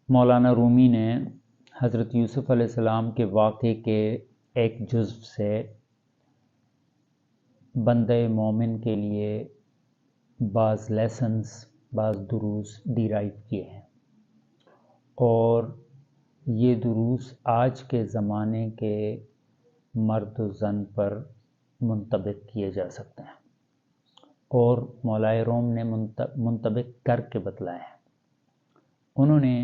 مولانا رومی نے حضرت یوسف علیہ السلام کے واقعے کے ایک جزو سے بندہ مومن کے لیے بعض لیسنز، بعض دروس ڈیرائیو کیے ہیں، اور یہ دروس آج کے زمانے کے مرد و زن پر منطبق کیے جا سکتے ہیں، اور مولائے روم نے منطبق کر کے بتلائے ہیں۔ انہوں نے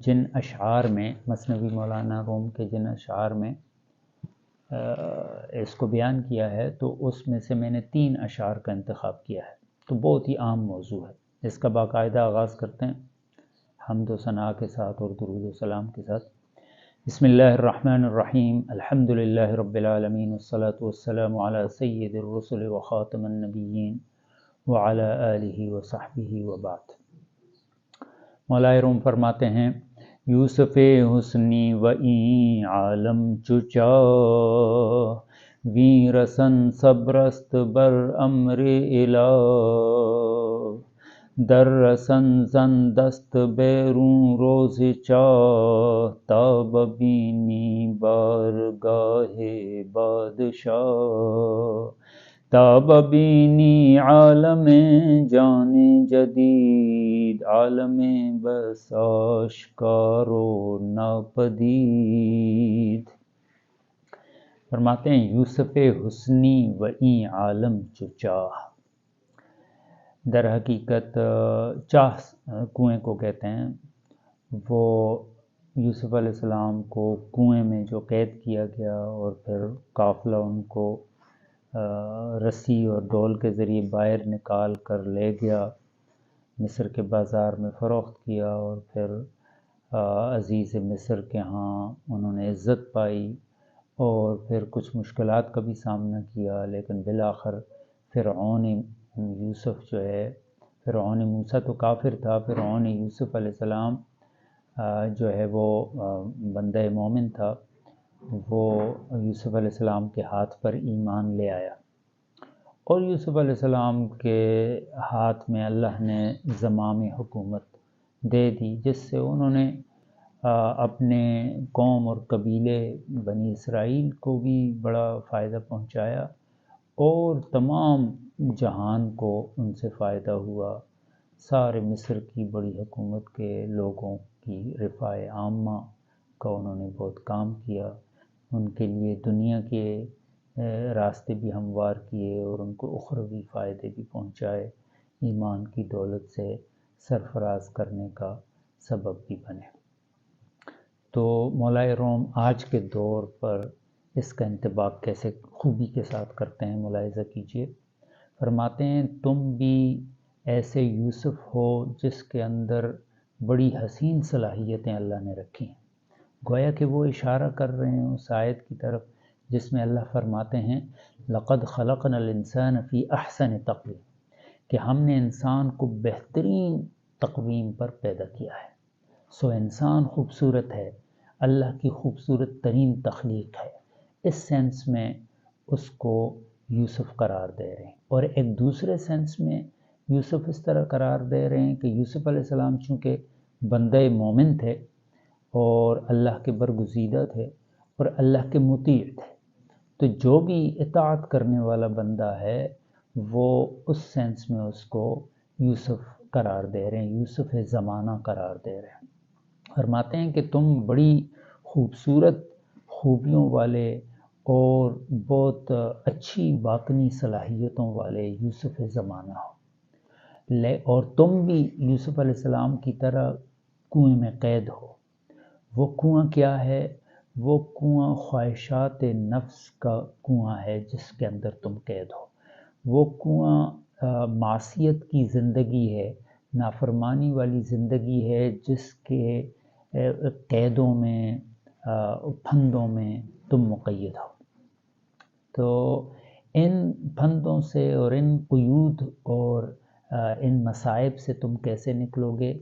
جن اشعار میں، مثنوی مولانا روم کے جن اشعار میں اس کو بیان کیا ہے، تو اس میں سے میں نے 3 اشعار کا انتخاب کیا ہے، تو بہت ہی عام موضوع ہے۔ اس کا باقاعدہ آغاز کرتے ہیں حمد و ثناء کے ساتھ اور درود و سلام کے ساتھ۔ بسم اللہ الرحمن الرحیم، الحمد للہ رب العالمین، والصلاة والسلام علی سید الرسل وخاتم النبیین وعلی آلہ وصحبہ وبعد۔ مولائے روم فرماتے ہیں، یوسف حسنی و این عالم چچا، ویرسن صبرست بر امر الہ، در رسن زن دست بیرون روز چاہ، تاب بینی بارگاہ بادشاہ، تاب بینی عالم جان جدید، عالم بس آشکار و ناپدید۔ فرماتے ہیں یوسف حسنی و این عالم چو چاہ، در حقیقت چاہ کنویں کو کہتے ہیں۔ وہ یوسف علیہ السلام کو کنویں میں جو قید کیا گیا اور پھر قافلہ ان کو رسی اور ڈول کے ذریعے باہر نکال کر لے گیا، مصر کے بازار میں فروخت کیا، اور پھر عزیز مصر کے ہاں انہوں نے عزت پائی، اور پھر کچھ مشکلات کا بھی سامنا کیا، لیکن بالآخر فرعون یوسف جو ہے، فرعون موسیٰ تو کافر تھا، فرعون یوسف علیہ السلام جو ہے وہ بندہ مومن تھا، وہ یوسف علیہ السلام کے ہاتھ پر ایمان لے آیا، اور یوسف علیہ السلام کے ہاتھ میں اللہ نے زمام حکومت دے دی، جس سے انہوں نے اپنے قوم اور قبیلے بنی اسرائیل کو بھی بڑا فائدہ پہنچایا، اور تمام جہان کو ان سے فائدہ ہوا۔ سارے مصر کی بڑی حکومت کے لوگوں کی رفاع عامہ کا انہوں نے بہت کام کیا، ان کے لیے دنیا کے راستے بھی ہموار کیے، اور ان کو اخروی فائدے بھی پہنچائے، ایمان کی دولت سے سرفراز کرنے کا سبب بھی بنے۔ تو مولائے روم آج کے دور پر اس کا انطباق کیسے خوبی کے ساتھ کرتے ہیں، ملاحظہ کیجئے۔ فرماتے ہیں تم بھی ایسے یوسف ہو جس کے اندر بڑی حسین صلاحیتیں اللہ نے رکھی ہیں۔ گویا کہ وہ اشارہ کر رہے ہیں اس آیت کی طرف جس میں اللہ فرماتے ہیں لَقَدْ خَلَقْنَا الْإِنسَانَ فِي أَحْسَنِ تَقْوِيمٍ، کہ ہم نے انسان کو بہترین تقویم پر پیدا کیا ہے۔ سو انسان خوبصورت ہے، اللہ کی خوبصورت ترین تخلیق ہے، اس سینس میں اس کو یوسف قرار دے رہے ہیں، اور ایک دوسرے سینس میں یوسف اس طرح قرار دے رہے ہیں کہ یوسف علیہ السلام چونکہ بندہ مومن تھے اور اللہ کے برگزیدہ تھے اور اللہ کے مطیع تھے، تو جو بھی اطاعت کرنے والا بندہ ہے وہ اس سینس میں اس کو یوسف قرار دے رہے ہیں، یوسف زمانہ قرار دے رہے ہیں۔ فرماتے ہیں کہ تم بڑی خوبصورت خوبیوں والے اور بہت اچھی باطنی صلاحیتوں والے یوسف زمانہ ہو، اور تم بھی یوسف علیہ السلام کی طرح کنویں میں قید ہو۔ وہ کنواں کیا ہے؟ وہ کنواں خواہشات نفس کا کنواں ہے جس کے اندر تم قید ہو۔ وہ کنواں معصیت کی زندگی ہے، نافرمانی والی زندگی ہے، جس کے قیدوں میں، پھندوں میں تم مقید ہو۔ تو ان پھندوں سے اور ان قیود اور ان مصائب سے تم کیسے نکلو گے؟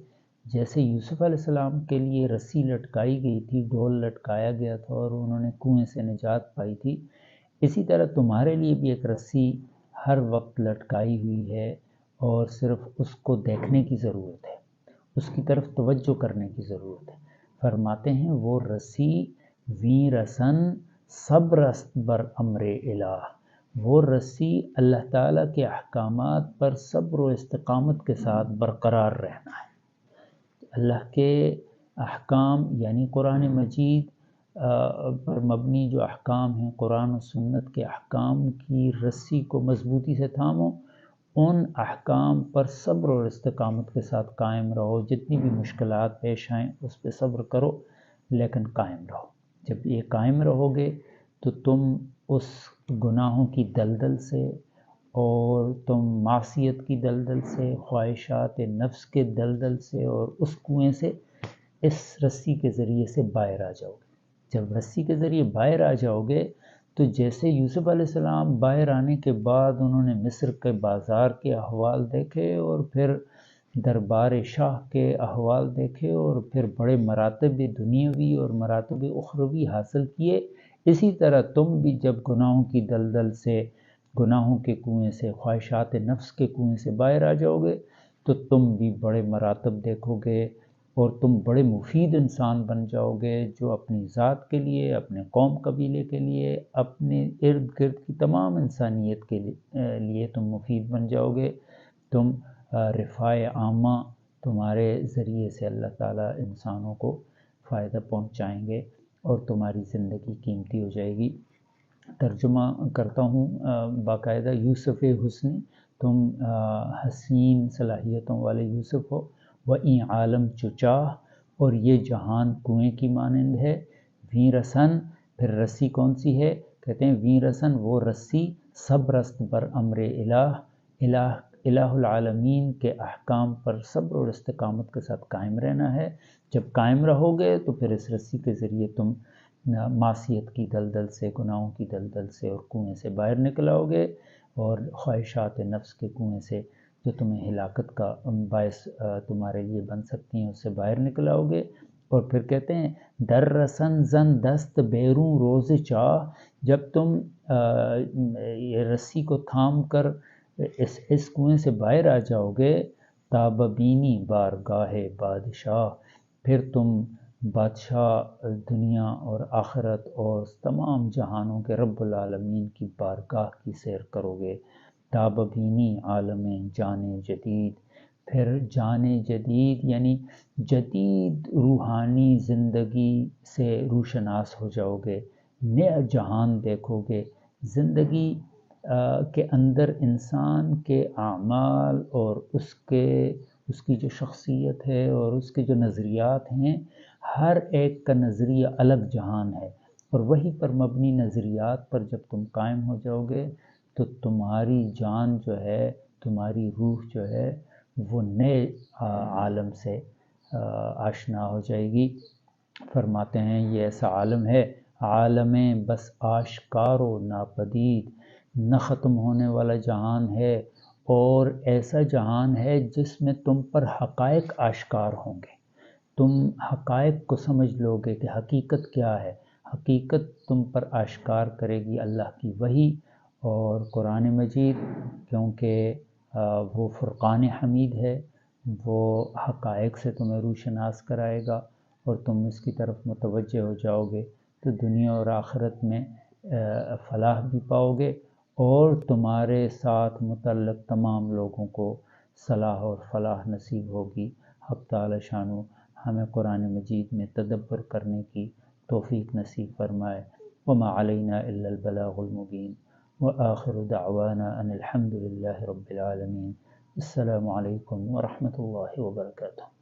جیسے یوسف علیہ السلام کے لیے رسی لٹکائی گئی تھی، ڈول لٹکایا گیا تھا اور انہوں نے کنویں سے نجات پائی تھی، اسی طرح تمہارے لیے بھی ایک رسی ہر وقت لٹکائی ہوئی ہے، اور صرف اس کو دیکھنے کی ضرورت ہے، اس کی طرف توجہ کرنے کی ضرورت ہے۔ فرماتے ہیں وہ رسی ویں رسن صبر بر امر الہ، وہ رسی اللہ تعالیٰ کے احکامات پر صبر و استقامت کے ساتھ برقرار رہنا ہے۔ اللہ کے احکام یعنی قرآن مجید پر مبنی جو احکام ہیں، قرآن و سنت کے احکام کی رسی کو مضبوطی سے تھامو، ان احکام پر صبر اور استقامت کے ساتھ قائم رہو، جتنی بھی مشکلات پیش آئیں اس پہ صبر کرو لیکن قائم رہو۔ جب یہ قائم رہو گے تو تم اس گناہوں کی دلدل سے اور تم معصیت کی دلدل سے، خواہشات نفس کے دلدل سے اور اس کنویں سے اس رسی کے ذریعے سے باہر آ جاؤ گے۔ جب رسی کے ذریعے باہر آ جاؤ گے تو جیسے یوسف علیہ السلام باہر آنے کے بعد انہوں نے مصر کے بازار کے احوال دیکھے اور پھر دربار شاہ کے احوال دیکھے اور پھر بڑے مراتب دنیاوی اور مراتب اخروی حاصل کیے، اسی طرح تم بھی جب گناہوں کی دلدل سے، گناہوں کے کنویں سے، خواہشات نفس کے کنویں سے باہر آ جاؤ گے تو تم بھی بڑے مراتب دیکھو گے اور تم بڑے مفید انسان بن جاؤ گے، جو اپنی ذات کے لیے، اپنے قوم قبیلے کے لیے، اپنے ارد گرد کی تمام انسانیت کے لیے تم مفید بن جاؤ گے۔ تم رفاع عامہ تمہارے ذریعے سے اللہ تعالیٰ انسانوں کو فائدہ پہنچائیں گے اور تمہاری زندگی قیمتی ہو جائے گی۔ ترجمہ کرتا ہوں باقاعدہ، یوسف حسنی، تم حسین صلاحیتوں والے یوسف ہو، وَإِن عالم چچاہ، اور یہ جہان کنویں کی مانند ہے، ویں رسن، پھر رسی کون سی ہے؟ کہتے ہیں ویں رسن وہ رسی صبرست بر امر الہ العالمین کے احکام پر صبر اور استقامت کے ساتھ قائم رہنا ہے۔ جب قائم رہو گے تو پھر اس رسی کے ذریعے تم معصیت کی دلدل سے، گناہوں کی دلدل سے اور کنویں سے باہر نکل آؤ گے، اور خواہشات نفس کے کنویں سے جو تمہیں ہلاکت کا باعث تمہارے لیے بن سکتی ہیں اس سے باہر نکل آؤ گے۔ اور پھر کہتے ہیں در رسن زن دست بیروں روز چاہ، جب تم یہ رسی کو تھام کر اس کنویں سے باہر آ جاؤ گے، تاببینی بارگاہ بادشاہ، پھر تم بادشاہ دنیا اور آخرت اور تمام جہانوں کے رب العالمین کی بارگاہ کی سیر کرو گے۔ تاببینی عالم جان جدید، پھر جان جدید یعنی جدید روحانی زندگی سے روشناس ہو جاؤ گے، نیا جہان دیکھو گے۔ زندگی کے اندر انسان کے اعمال اور اس کی جو شخصیت ہے اور اس کے جو نظریات ہیں، ہر ایک کا نظریہ الگ جہان ہے، اور وہی پر مبنی نظریات پر جب تم قائم ہو جاؤ گے تو تمہاری جان جو ہے، تمہاری روح جو ہے وہ نئے عالم سے آشنا ہو جائے گی۔ فرماتے ہیں یہ ایسا عالم ہے، عالم بس آشکار و ناپدید، نہ ختم ہونے والا جہان ہے، اور ایسا جہان ہے جس میں تم پر حقائق آشکار ہوں گے۔ تم حقائق کو سمجھ لو گے کہ حقیقت کیا ہے۔ حقیقت تم پر آشکار کرے گی اللہ کی وحی اور قرآن مجید، کیونکہ وہ فرقان حمید ہے، وہ حقائق سے تمہیں روشناس کرائے گا اور تم اس کی طرف متوجہ ہو جاؤ گے تو دنیا اور آخرت میں فلاح بھی پاؤ گے، اور تمہارے ساتھ متعلق تمام لوگوں کو صلاح اور فلاح نصیب ہوگی۔ حق تعالی شانو ہمیں قرآن مجید میں تدبر کرنے کی توفیق نصیب فرمائے۔ وما علینا الا البلاغ المبین، وآخر دعوانا ان الحمد للہ رب العالمین۔ السلام علیکم ورحمۃ اللہ وبرکاتہ۔